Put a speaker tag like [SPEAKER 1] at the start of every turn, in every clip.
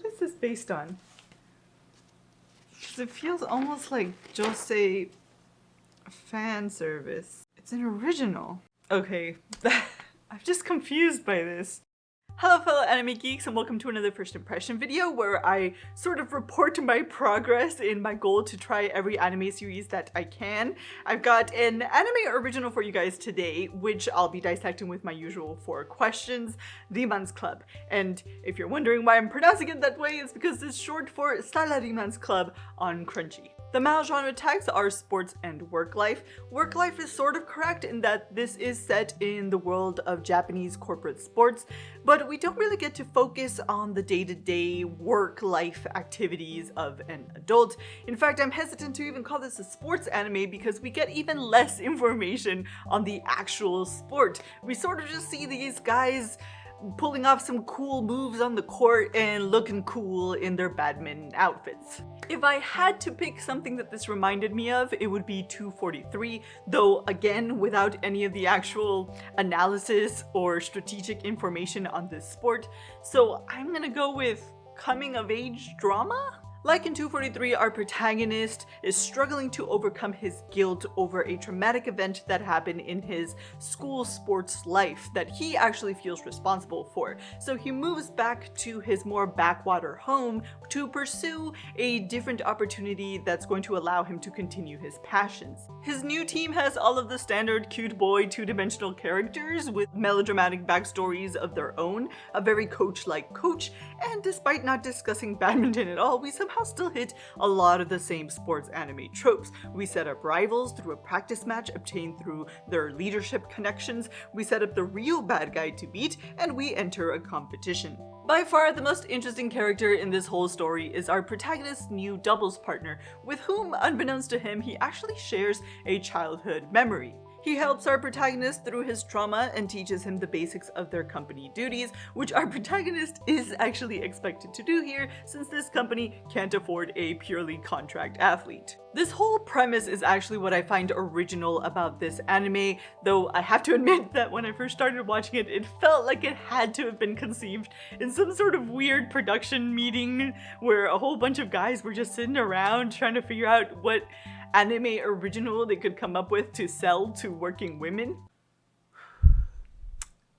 [SPEAKER 1] is this based on? Because it feels almost like Josei fan service. It's an original. Okay, I'm just confused by this. Hello fellow anime geeks and welcome to another first impression video where I sort of report my progress in my goal to try every anime series that I can. I've got an anime original for you guys today, which I'll be dissecting with my usual 4 questions, Ryman's Club. And if you're wondering why I'm pronouncing it that way, it's because it's short for Salaryman's Club on Crunchy. The mal-genre tags are sports and work life. Work life is sort of correct in that this is set in the world of Japanese corporate sports, but we don't really get to focus on the day-to-day work-life activities of an adult. In fact, I'm hesitant to even call this a sports anime because we get even less information on the actual sport. We sort of just see these guys pulling off some cool moves on the court and looking cool in their badminton outfits. If I had to pick something that this reminded me of, it would be 243, though again, without any of the actual analysis or strategic information on this sport. So I'm gonna go with coming of age drama? Like in 243, our protagonist is struggling to overcome his guilt over a traumatic event that happened in his school sports life that he actually feels responsible for. So he moves back to his more backwater home to pursue a different opportunity that's going to allow him to continue his passions. His new team has all of the standard cute boy two-dimensional characters with melodramatic backstories of their own, a very coach-like coach, and despite not discussing badminton at all, we somehow still hit a lot of the same sports anime tropes. We set up rivals through a practice match obtained through their leadership connections, we set up the real bad guy to beat, and we enter a competition. By far the most interesting character in this whole story is our protagonist's new doubles partner, with whom, unbeknownst to him, he actually shares a childhood memory. He helps our protagonist through his trauma and teaches him the basics of their company duties, which our protagonist is actually expected to do here since this company can't afford a purely contract athlete. This whole premise is actually what I find original about this anime, though I have to admit that when I first started watching it, it felt like it had to have been conceived in some sort of weird production meeting where a whole bunch of guys were just sitting around trying to figure out what anime original they could come up with to sell to working women.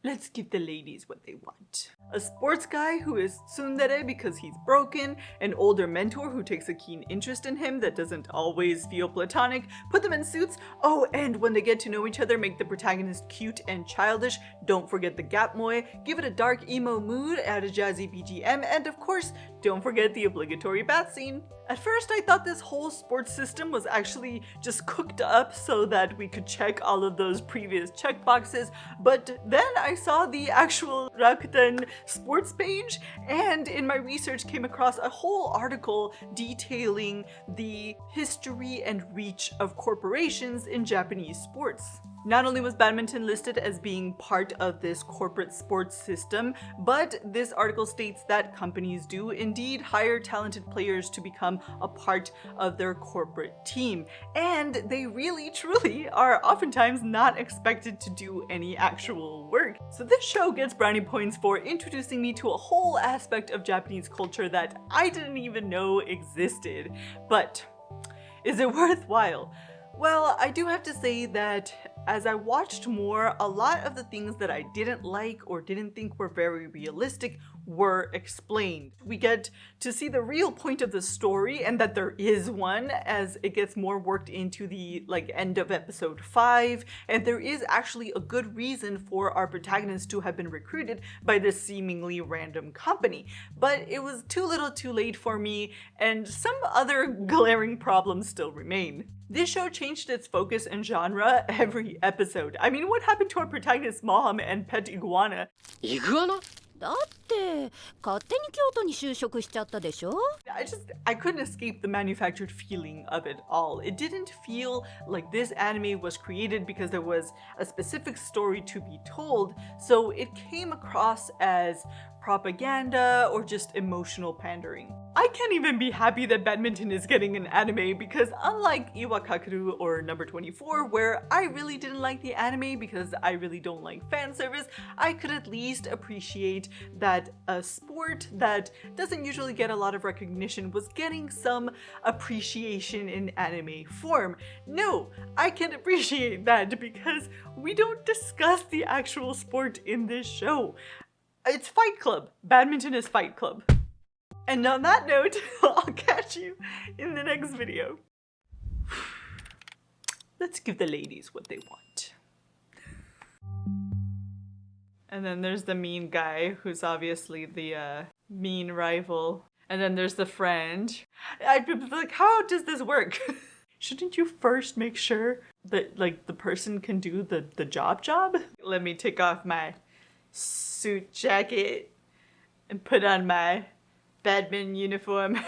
[SPEAKER 1] Let's give the ladies what they want. A sports guy who is tsundere because he's broken, an older mentor who takes a keen interest in him that doesn't always feel platonic, put them in suits, oh, and when they get to know each other, make the protagonist cute and childish, don't forget the gap moe, give it a dark emo mood, add a jazzy BGM, and of course, don't forget the obligatory bath scene. At first, I thought this whole sports system was actually just cooked up so that we could check all of those previous checkboxes, but then I saw the actual Rakuten sports page, and in my research came across a whole article detailing the history and reach of corporations in Japanese sports. Not only was badminton listed as being part of this corporate sports system, but this article states that companies do indeed hire talented players to become a part of their corporate team. And they really, truly are oftentimes not expected to do any actual work. So this show gets brownie points for introducing me to a whole aspect of Japanese culture that I didn't even know existed. But is it worthwhile? Well, I do have to say that as I watched more, a lot of the things that I didn't like or didn't think were very realistic were explained. We get to see the real point of the story, and that there is one, as it gets more worked into the end of episode 5, and there is actually a good reason for our protagonist to have been recruited by this seemingly random company. But it was too little too late for me, and some other glaring problems still remain. This show changed its focus and genre every episode. I mean, what happened to our protagonist Mom and pet iguana?
[SPEAKER 2] イグアナだって勝手に京都に就職しちゃったでしょ
[SPEAKER 1] I couldn't escape the manufactured feeling of it all. It didn't feel like this anime was created because there was a specific story to be told, so it came across as propaganda or just emotional pandering. I can't even be happy that badminton is getting an anime because unlike Iwakakeru or number 24, where I really didn't like the anime because I really don't like fan service, I could at least appreciate that a sport that doesn't usually get a lot of recognition was getting some appreciation in anime form. No, I can appreciate that because we don't discuss the actual sport in this show. It's Fight Club. Badminton is Fight Club. And on that note, I'll catch you in the next video. Let's give the ladies what they want. And then there's the mean guy, who's obviously the mean rival. And then there's the friend. I'd be like, how does this work? Shouldn't you first make sure that like the person can do the job? Let me take off my suit jacket and put on my badminton uniform.